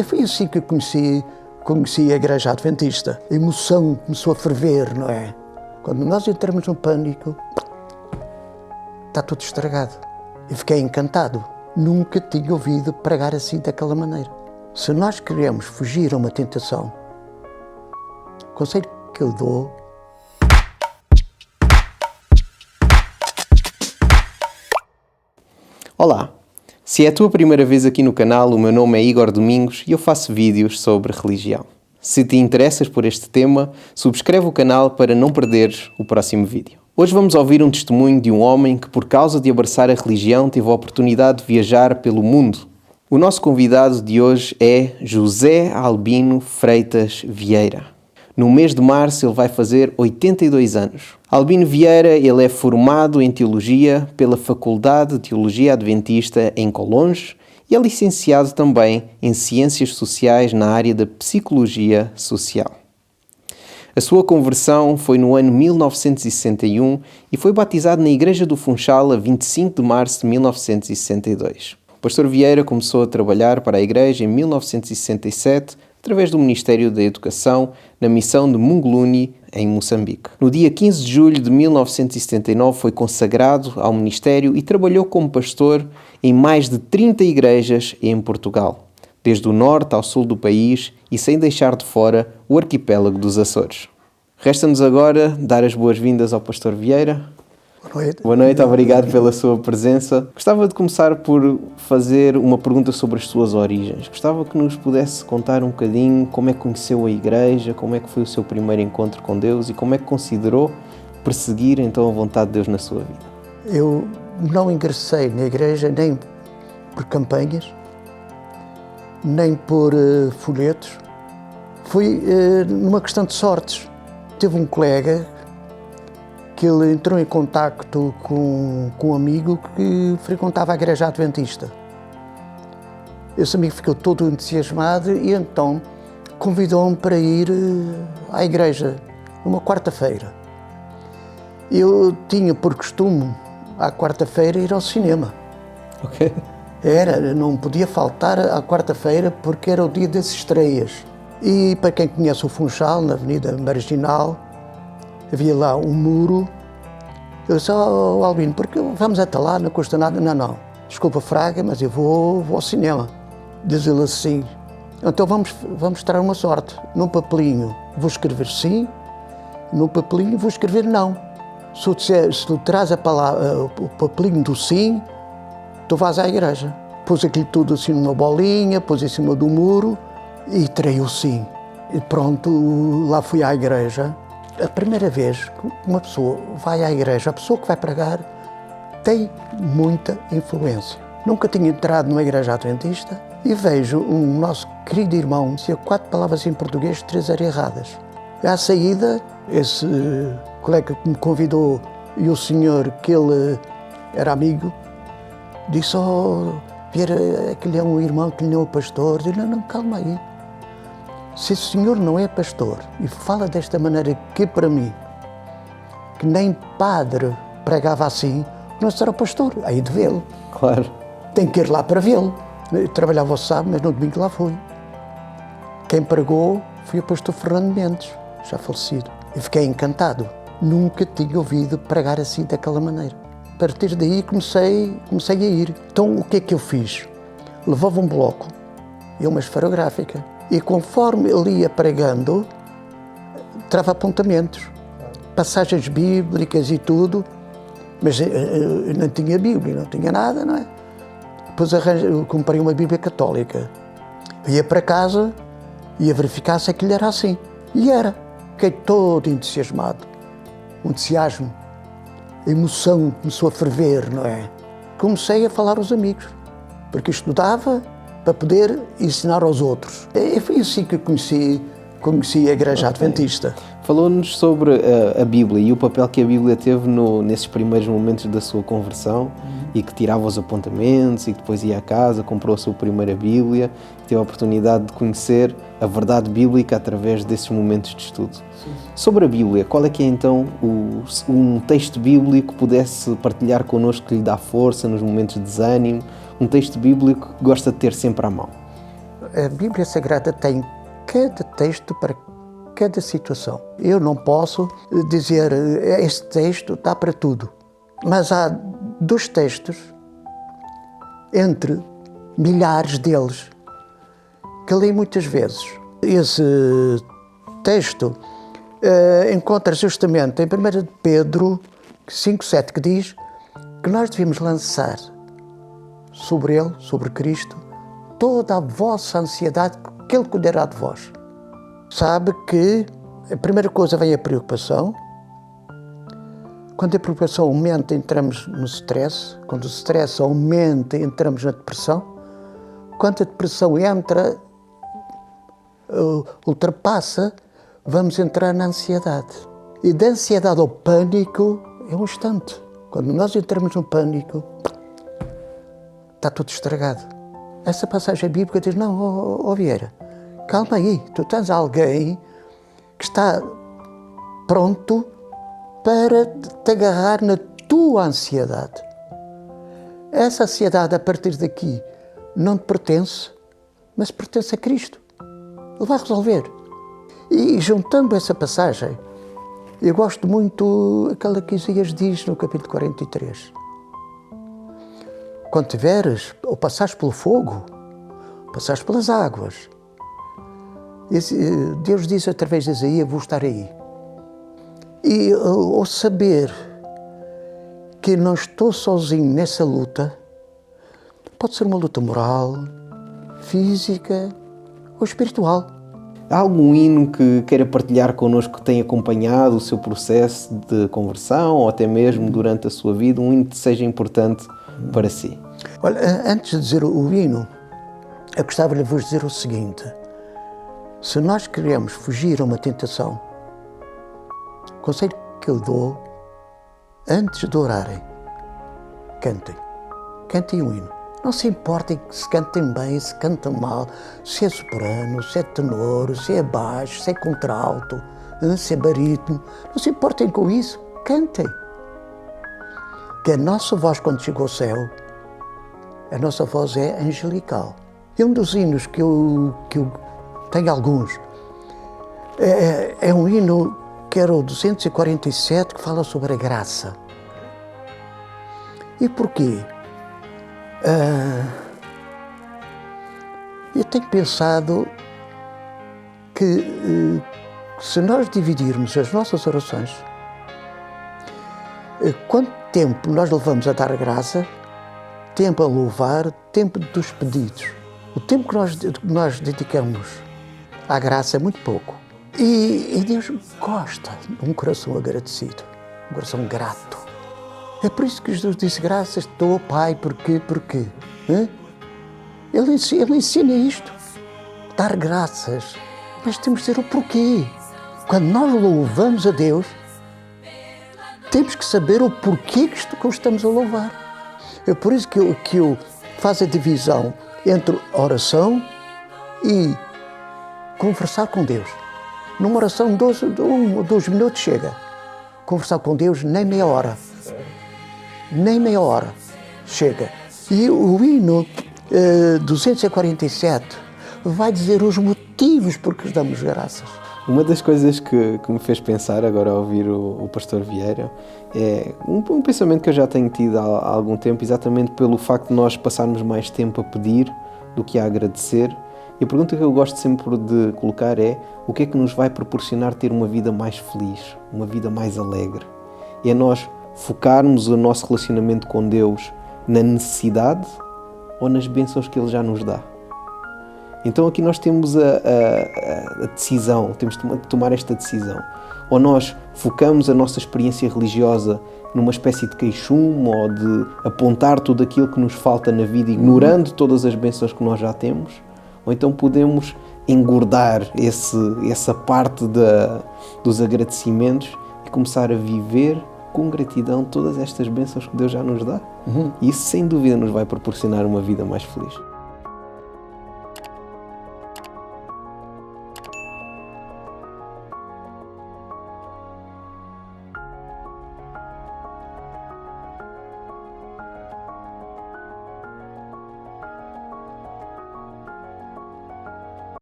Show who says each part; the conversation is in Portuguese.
Speaker 1: Foi assim que eu conheci a Igreja Adventista. A emoção começou a ferver, não é? Quando nós entramos no pânico, está tudo estragado. Eu fiquei encantado. Nunca tinha ouvido pregar assim daquela maneira. Se nós queremos fugir a uma tentação, o conselho que eu dou:
Speaker 2: Olá! Se é a tua primeira vez aqui no canal, o meu nome é Igor Domingos e eu faço vídeos sobre religião. Se te interessas por este tema, subscreve o canal para não perderes o próximo vídeo. Hoje vamos ouvir um testemunho de um homem que, por causa de abraçar a religião, teve a oportunidade de viajar pelo mundo. O nosso convidado de hoje é José Albino Freitas Vieira. No mês de março ele vai fazer 82 anos. Albino Vieira, ele é formado em Teologia pela Faculdade de Teologia Adventista em Colonge e é licenciado também em Ciências Sociais na área da Psicologia Social. A sua conversão foi no ano 1961 e foi batizado na Igreja do Funchal a 25 de março de 1962. O pastor Vieira começou a trabalhar para a Igreja em 1967 através do Ministério da Educação na missão de Munguluni, em Moçambique. No dia 15 de julho de 1979 foi consagrado ao ministério e trabalhou como pastor em mais de 30 igrejas em Portugal, desde o norte ao sul do país e sem deixar de fora o arquipélago dos Açores. Resta-nos agora dar as boas-vindas ao pastor Vieira.
Speaker 1: Boa noite.
Speaker 2: Boa noite, obrigado pela sua presença. Gostava de começar por fazer uma pergunta sobre as suas origens. Gostava que nos pudesse contar um bocadinho como é que conheceu a Igreja, como é que foi o seu primeiro encontro com Deus e como é que considerou perseguir então a vontade de Deus na sua vida.
Speaker 1: Eu não ingressei na Igreja nem por campanhas, nem por folhetos. Foi numa questão de sortes. Teve um colega que ele entrou em contacto com um amigo que frequentava a Igreja Adventista. Esse amigo ficou todo entusiasmado e então convidou-me para ir à igreja, numa quarta-feira. Eu tinha por costume, à quarta-feira, ir ao cinema.
Speaker 2: Ok.
Speaker 1: Não podia faltar à quarta-feira porque era o dia das estreias. E para quem conhece o Funchal, na Avenida Marginal, havia lá um muro. Eu disse: "Oh, Albino, porque vamos até lá, não custa nada." Não, desculpa, Fraga, mas eu vou ao cinema. Diz ele assim: "Então vamos tirar uma sorte. Num papelinho vou escrever sim, no papelinho vou escrever não. Se tu traz a palavra, o papelinho do sim, tu vais à igreja." Pus aquilo tudo assim numa bolinha, pus em cima do muro e tirei o sim. E pronto, lá fui à igreja. A primeira vez que uma pessoa vai à igreja, a pessoa que vai pregar tem muita influência. Nunca tinha entrado numa igreja adventista e vejo um nosso querido irmão dizer 4 palavras em português, 3 eram erradas. À saída, esse colega que me convidou e o senhor que ele era amigo, disse: "Oh, Vieira, aquele é um irmão que lhe não é pastor." Eu disse: Não, calma aí. Se o senhor não é pastor e fala desta maneira que para mim, que nem padre pregava assim, não será pastor, aí de vê-lo.
Speaker 2: Claro.
Speaker 1: Tem que ir lá para vê-lo. Eu trabalhava ao sábado, mas no domingo lá fui. Quem pregou foi o pastor Fernando Mendes, já falecido. Eu fiquei encantado. Nunca tinha ouvido pregar assim daquela maneira. A partir daí comecei a ir. Então o que é que eu fiz? Levava um bloco e uma esferográfica. E conforme ele ia pregando, trava apontamentos, passagens bíblicas e tudo, mas eu não tinha Bíblia, não tinha nada, não é? Depois eu comprei uma Bíblia católica. Eu ia para casa, ia verificar se aquilo era assim. E era. Fiquei todo entusiasmado. O entusiasmo, a emoção começou a ferver, não é? Comecei a falar aos amigos, porque estudava para poder ensinar aos outros. E foi assim que eu conheci a Igreja Adventista.
Speaker 2: Falou-nos sobre a Bíblia e o papel que a Bíblia teve nesses primeiros momentos da sua conversão e que tirava os apontamentos e que depois ia à casa, comprou a sua primeira Bíblia, teve a oportunidade de conhecer a verdade bíblica através desses momentos de estudo. Sim. Sobre a Bíblia, qual é que é então um texto bíblico que pudesse partilhar connosco, que lhe dá força nos momentos de desânimo, um texto bíblico que gosta de ter sempre à mão?
Speaker 1: a Bíblia Sagrada tem cada texto para cada situação. Eu não posso dizer, este texto dá para tudo. Mas há 2 textos, entre milhares deles, que li muitas vezes. Esse texto encontra justamente em 1 Pedro 5,7, que diz que nós devemos lançar sobre Ele, sobre Cristo, toda a vossa ansiedade, que Ele cuidará de vós. Sabe que a primeira coisa vem a preocupação. Quando a preocupação aumenta, entramos no stress. Quando o stress aumenta, entramos na depressão. Quando a depressão ultrapassa, vamos entrar na ansiedade. E da ansiedade ao pânico é um instante. Quando nós entramos no pânico, está tudo estragado. Essa passagem bíblica diz, não, Vieira, calma aí, tu tens alguém que está pronto para te agarrar na tua ansiedade. Essa ansiedade, a partir daqui, não te pertence, mas pertence a Cristo. Ele vai resolver. E juntando essa passagem, eu gosto muito aquela que Isaías diz no capítulo 43. Quando tiveres, ou passares pelo fogo, passares pelas águas, Deus diz através de Isaías, vou estar aí. E ao saber que não estou sozinho nessa luta, pode ser uma luta moral, física ou espiritual.
Speaker 2: Há algum hino que queira partilhar connosco que tenha acompanhado o seu processo de conversão ou até mesmo durante a sua vida, um hino que seja importante para si?
Speaker 1: Olha, antes de dizer o hino, eu gostava de vos dizer o seguinte. Se nós queremos fugir a uma tentação, o conselho que eu dou, antes de orarem, cantem um hino. Não se importem se cantem bem, se cantam mal, se é soprano, se é tenor, se é baixo, se é contralto, se é barítono. Não se importem com isso, cantem. Que a nossa voz, quando chega ao céu, a nossa voz é angelical. E um dos hinos que eu tenho alguns, é um hino que era o 247, que fala sobre a graça. E porquê? Eu tenho pensado que se nós dividirmos as nossas orações, quanto tempo nós levamos a dar graça, tempo a louvar, tempo dos pedidos. O tempo que nós dedicamos à graça é muito pouco. E Deus gosta de um coração agradecido, um coração grato. É por isso que Jesus disse, graças te dou, Pai, porquê? Ele ensina isto, dar graças, mas temos de dizer o porquê. Quando nós louvamos a Deus, temos que saber o porquê que o estamos a louvar. É por isso que eu faço a divisão entre oração e conversar com Deus. Numa oração, 12 minutos chega. Conversar com Deus, nem meia hora. Nem meia hora chega. E o hino 247 vai dizer os motivos por que damos graças.
Speaker 2: Uma das coisas que me fez pensar agora ao ouvir o pastor Vieira é um pensamento que eu já tenho tido há algum tempo, exatamente pelo facto de nós passarmos mais tempo a pedir do que a agradecer. E a pergunta que eu gosto sempre de colocar é: o que é que nos vai proporcionar ter uma vida mais feliz, uma vida mais alegre? É nós focarmos o nosso relacionamento com Deus na necessidade ou nas bênçãos que Ele já nos dá? Então aqui nós temos a decisão, temos de tomar esta decisão. Ou nós focamos a nossa experiência religiosa numa espécie de queixume ou de apontar tudo aquilo que nos falta na vida, ignorando todas as bênçãos que nós já temos, ou então podemos engordar essa parte dos agradecimentos e começar a viver com gratidão todas estas bênçãos que Deus já nos dá. E isso sem dúvida nos vai proporcionar uma vida mais feliz.